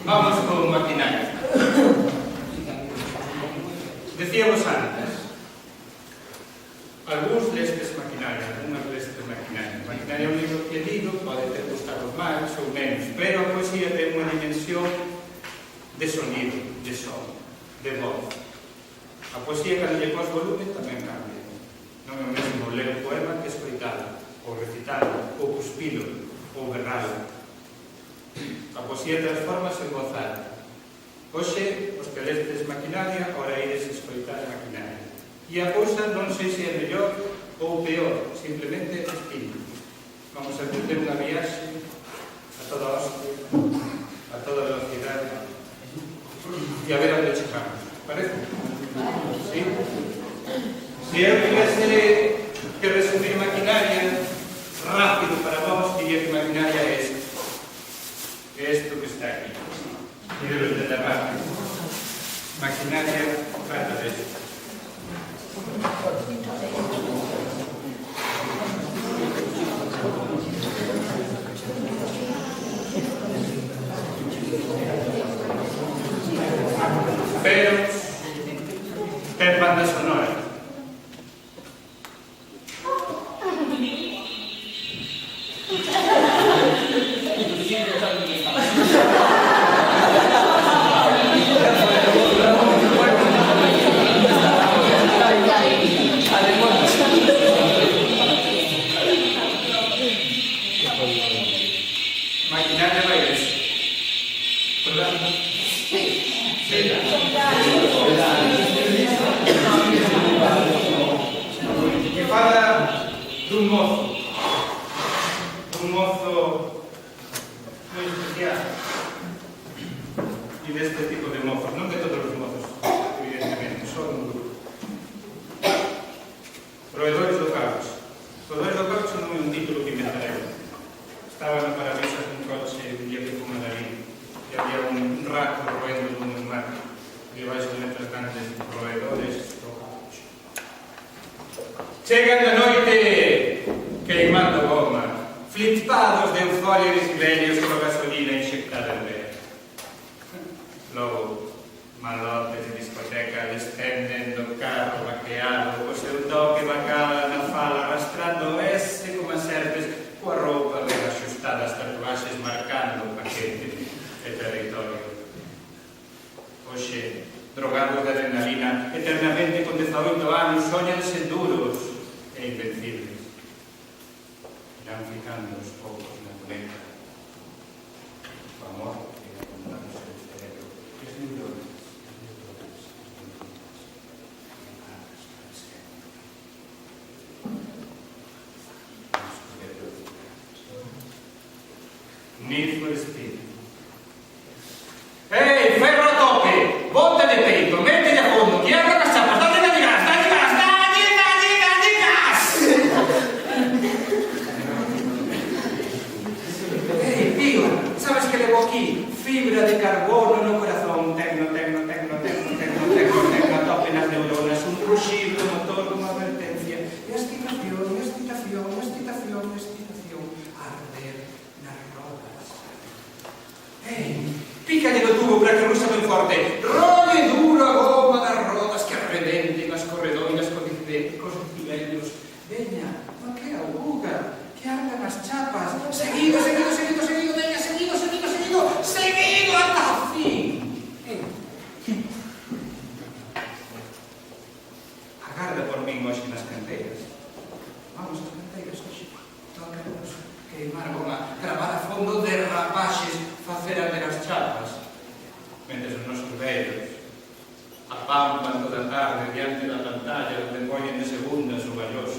Vamos con maquinaria. Decíamos antes, algúns lestes maquinaria, algúnas lestes maquinaria. Maquinaria é un libro que he lido, pode ter gustado máis ou menos, pero a poesía ten unha dimensión de sonido, de son, de voz. A poesía, cando lle pos volume, tamén cambia. Non é o mesmo ler un poema que escoitalo, ou recitalo, ou cuspilo, ou berralo. A poesía transformase en voz alta. Hoxe, os que lestes maquinaria, ora ides escoitar a maquinaria. E a cousa non sei se é mellor ou peor, simplemente espírito. Vamos a ter unha viaxe a toda hostia, a toda velocidade, e a ver onde chegamos. Parece? Sí? Se eu tivese que resumir maquinaria rápido para vos, diría que maquinaria é isto. É isto que está aquí. Y debe de rápido. Maquinaria trata de esto. Pero ten banda sonora. Maquinaria vai eso. Que fala dun mozo moi especial e deste tipo de mozos, non de todos os mozos, evidentemente, só un grupo. Roedores do Caucho. Roedores do Caucho non é un título que inventarei. Estaba na parabrisas dun coche un día que fuma da vida e había un rato roendo dun neumático e baixo de letras grandes roedores do Caucho. Chegan da noite queimando goma, flipados de euforia e vellos con gasolina inxectada en ver. Logo, malotes de discoteca descenden do carro vaqueado, o seu toque bacala na fala, arrastrando ese como as serpes, coa roupa ben axustada, as tatuaxes marcando o paquete e territorio. Hoxe, drogados de adrenalina, eternamente con 18 anos, soñanse duros e invencibles. Irán ficando aos poucos na cuneca. O amor que acumulamos en o cerebro, que es neuronas, Need for Speed. ¡Ey, ferro a tope! ¡Bota de peito! ¡Métele a fondo! ¡Quiebra las chapas! ¡Dale gas! ¡Dale gas! ¡Dale gas! ¡Ey, tío! ¿Sabes que levo aquí? Fibra de carbono no corazón. Tecno, a tope nas neuronas. Un ruxido motor como advertencia. Excitación. Arder nas rodas. ¡Ey! Pícalle no tubo para que ruxa ben forte. Rolle duro a goma das rodas que arrebenten as corredoiras cos decibelios. Veña, non que auga, que ardan as chapas. Seguido, veña, seguido ata o fin. Agarda por min hoxe nas canteiras. Vamos ás canteiras hoxe. Tócanos queimar goma, gravar a fondo de rapaxes, facer arder as chapas, mentre os nosos vellos apampan toda a tarde diante da pantalla onde poñen de segundas o valioso